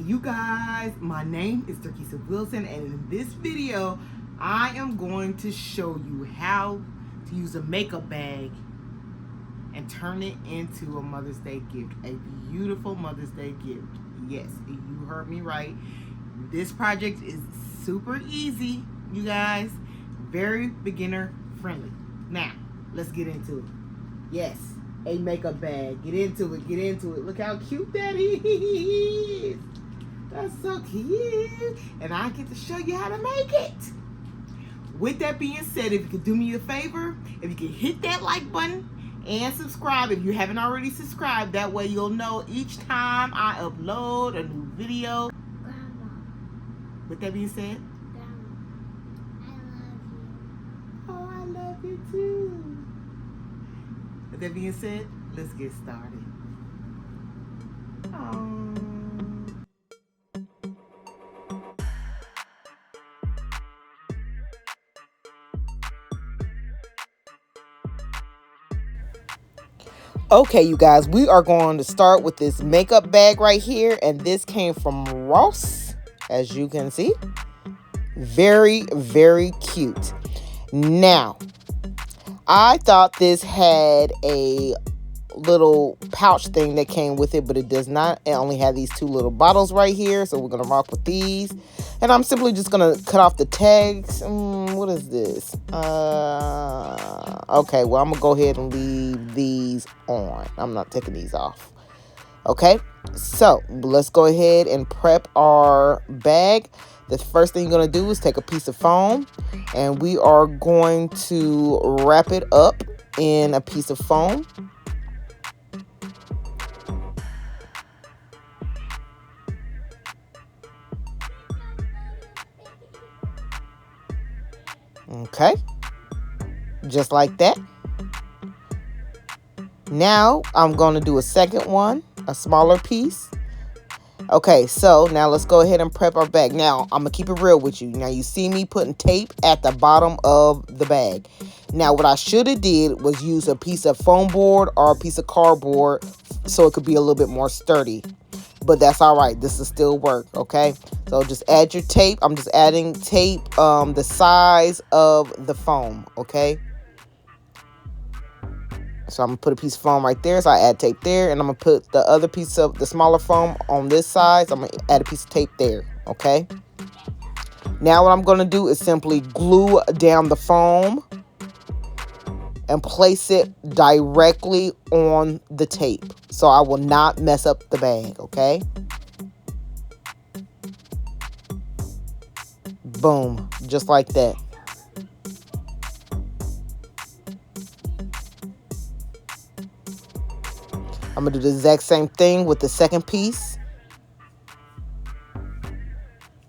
you guys, my name is Turkissa Wilson, and in this video I am going to show you how to use a makeup bag and turn it into a Mother's Day gift, a beautiful Mother's Day gift. Yes, you heard me right. This project is super easy, you guys, very beginner friendly. Now let's get into it. Yes, a makeup bag. Get into it. Look how cute that is. That's so cute. And I get to show you how to make it. With that being said, if you could do me a favor, if you could hit that like button and subscribe if you haven't already subscribed. That way you'll know each time I upload a new video. Grandma. With that being said, Grandma, I love you. oh, I love you too. With that being said, let's get started. Okay, you guys, we are going to start with this makeup bag right here, and this came from Ross, as you can see. Very, very cute. Now, I thought this had a little pouch thing that came with it, but it does not. It only had these two little bottles right here, so we're gonna rock with these. And I'm simply just gonna cut off the tags. What is this? Okay, well, I'm gonna go ahead and leave these on. I'm not taking these off. Okay, so let's go ahead and prep our bag. The first thing you're going to do is take a piece of foam, and we are going to wrap it up in a piece of foam. Okay, just like that. Now I'm going to do a second one, a smaller piece. Okay, so now let's go ahead and prep our bag. Now, I'm going to keep it real with you. Now, you see me putting tape at the bottom of the bag. Now, what I should have did was use a piece of foam board or a piece of cardboard so it could be a little bit more sturdy. But that's all right. This will still work, okay? So just add your tape. I'm just adding tape the size of the foam, okay? So I'm going to put a piece of foam right there. So I add tape there. And I'm going to put the other piece of the smaller foam on this side. So I'm going to add a piece of tape there. Okay. Now what I'm going to do is simply glue down the foam and place it directly on the tape. So I will not mess up the bag. Okay. Boom. Just like that. I'm going to do the exact same thing with the second piece.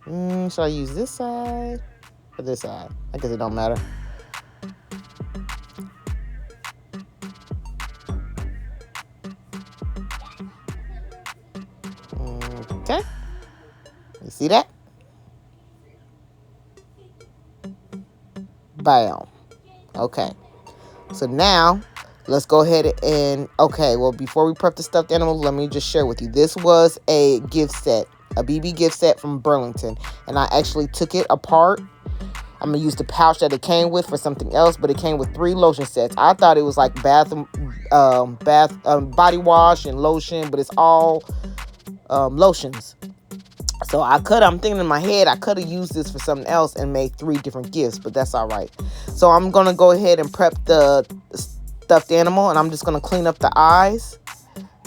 Should I use this side or this side? I guess it don't matter. Okay. You see that? Bam. Okay. So now, let's go ahead and, okay, well, before we prep the stuffed animals, let me just share with you. This was a gift set, a BB gift set from Burlington, and I actually took it apart. I'm going to use the pouch that it came with for something else, but it came with 3 lotion sets. I thought it was like body wash and lotion, but it's all lotions. So I'm thinking in my head, I could have used this for something else and made 3 different gifts, but that's all right. So I'm going to go ahead and prep the stuffed animal, and I'm just going to clean up the eyes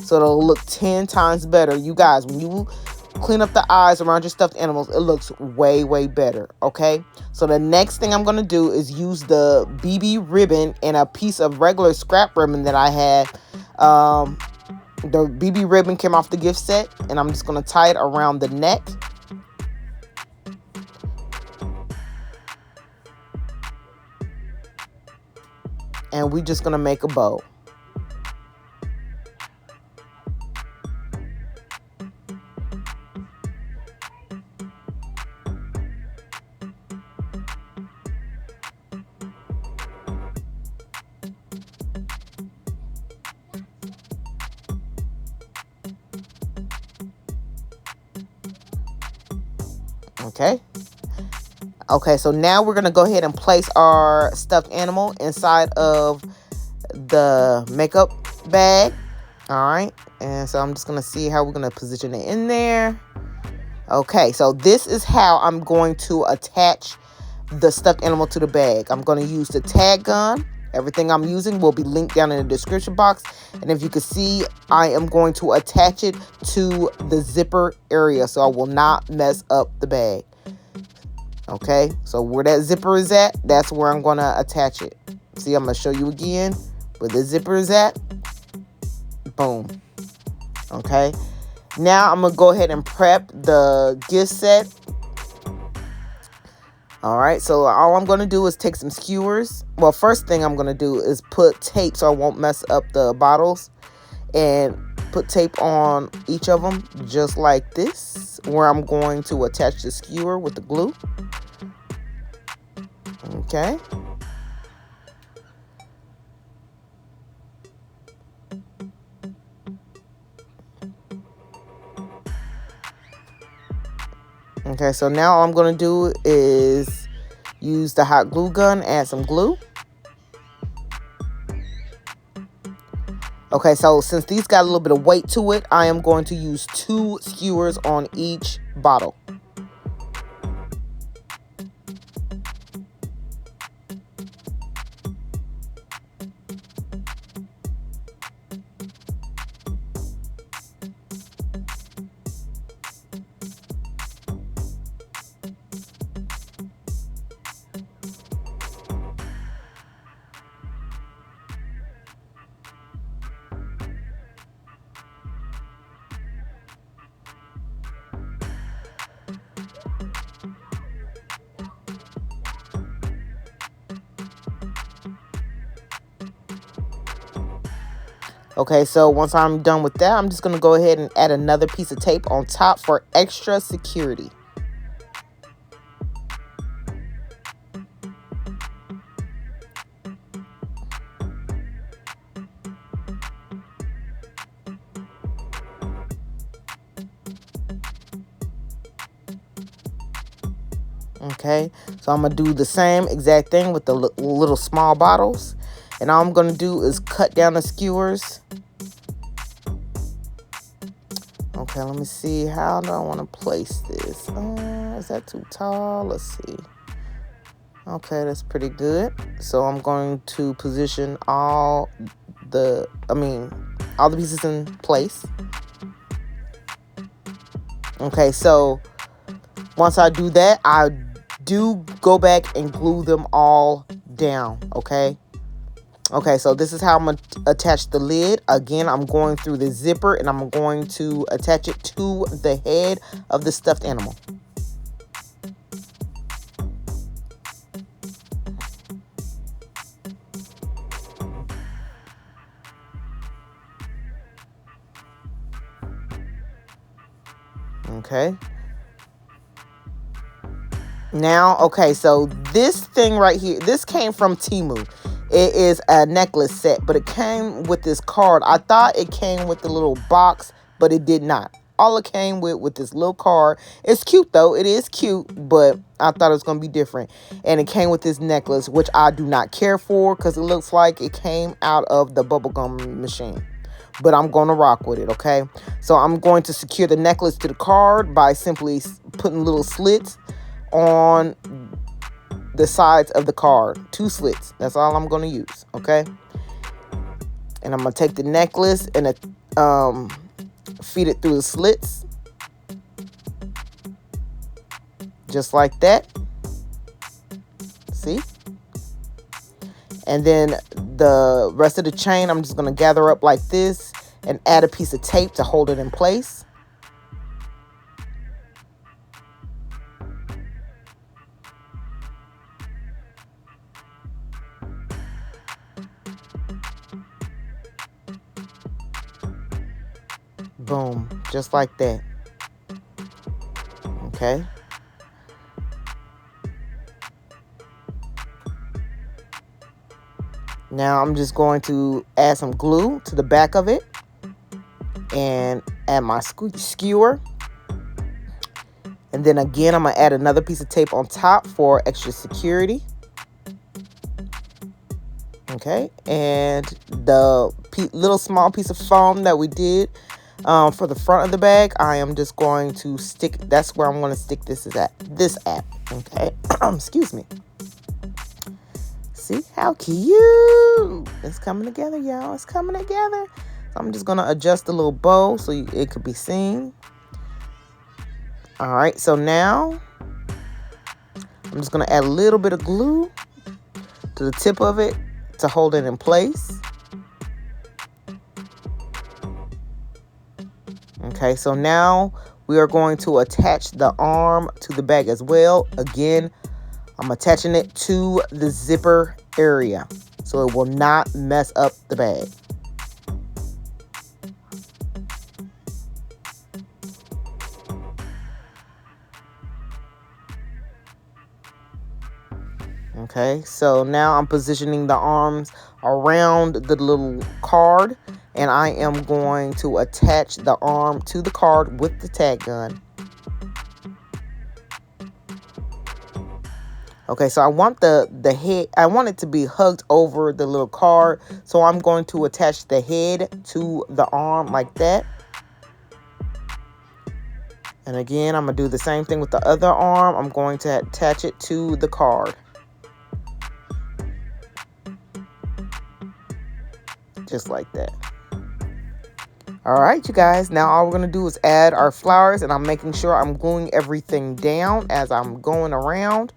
so it'll look 10 times better. You guys, when you clean up the eyes around your stuffed animals, it looks way, way better. Okay, so the next thing I'm going to do is use the BB ribbon and a piece of regular scrap ribbon that I had. The BB ribbon came off the gift set, and I'm just going to tie it around the neck. And we're just going to make a bow. Okay. Okay, so now we're going to go ahead and place our stuffed animal inside of the makeup bag. All right. And so I'm just going to see how we're going to position it in there. Okay, so this is how I'm going to attach the stuffed animal to the bag. I'm going to use the tag gun. Everything I'm using will be linked down in the description box. And if you can see, I am going to attach it to the zipper area so I will not mess up the bag. Okay, so where that zipper is at, that's where I'm going to attach it. See, I'm going to show you again where the zipper is at. Boom. Okay, now I'm going to go ahead and prep the gift set. All right, so all I'm going to do is take some skewers. Well, first thing I'm going to do is put tape so I won't mess up the bottles. And put tape on each of them just like this, where I'm going to attach the skewer with the glue. Okay. Okay, so now all I'm going to do is use the hot glue gun, add some glue. Okay, so since these got a little bit of weight to it, I am going to use 2 skewers on each bottle. Okay, so once I'm done with that, I'm just going to go ahead and add another piece of tape on top for extra security. Okay, so I'm going to do the same exact thing with the little small bottles. And all I'm going to do is cut down the skewers. Okay, let me see. How do I want to place this? Is that too tall? Let's see. Okay, that's pretty good. So I'm going to position all the pieces in place. Okay, so once I do that, I do go back and glue them all down, okay? Okay, so this is how I'm going to attach the lid. Again, I'm going through the zipper and I'm going to attach it to the head of the stuffed animal. Okay. Now, okay, so this thing right here, this came from Temu. It is a necklace set, but it came with this card. I thought it came with the little box, but it did not. All it came with this little card. It's cute, though. It is cute, but I thought it was going to be different. And it came with this necklace, which I do not care for because it looks like it came out of the bubblegum machine. But I'm going to rock with it, okay? So I'm going to secure the necklace to the card by simply putting little slits on the sides of the card. 2 slits. That's all I'm going to use, okay? And I'm going to take the necklace and feed it through the slits. Just like that. See? And then the rest of the chain, I'm just going to gather up like this and add a piece of tape to hold it in place. Boom, just like that. Okay. Now I'm just going to add some glue to the back of it and add my skewer. And then again, I'm going to add another piece of tape on top for extra security. Okay, and the little small piece of foam that we did for the front of the bag, I am just going to stick, that's where I'm going to stick this at, okay? Excuse me. See how cute? It's coming together, y'all. It's coming together. So I'm just going to adjust the little bow so it could be seen. All right, so now I'm just going to add a little bit of glue to the tip of it to hold it in place. Okay, so now we are going to attach the arm to the bag as well. Again, I'm attaching it to the zipper area so it will not mess up the bag. Okay, so now I'm positioning the arms around the little card, and I am going to attach the arm to the card with the tag gun. Okay, so I want the head, I want it to be hugged over the little card, so I'm going to attach the head to the arm like that. And again, I'm going to do the same thing with the other arm. I'm going to attach it to the card. Just like that. All right, you guys, now all we're going to do is add our flowers, and I'm making sure I'm gluing everything down as I'm going around.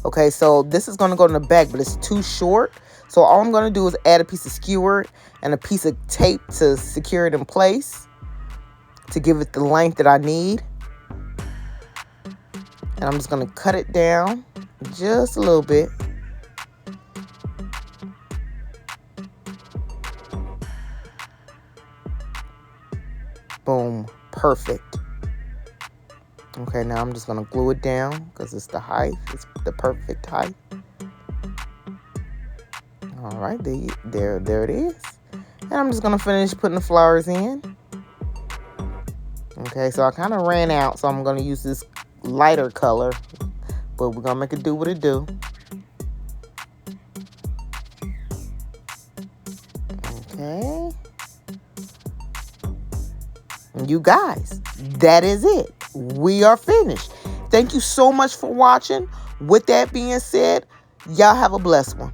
Okay, so this is going to go in the back, but it's too short. So all I'm going to do is add a piece of skewer and a piece of tape to secure it in place to give it the length that I need. And I'm just going to cut it down just a little bit. Boom, perfect. Okay, now I'm just going to glue it down because it's the height. It's the perfect height. All right, there it is. And I'm just going to finish putting the flowers in. Okay, so I kind of ran out, so I'm going to use this lighter color. But we're going to make it do what it do. Okay. And you guys, that is it. We are finished. Thank you so much for watching. With that being said, y'all have a blessed one.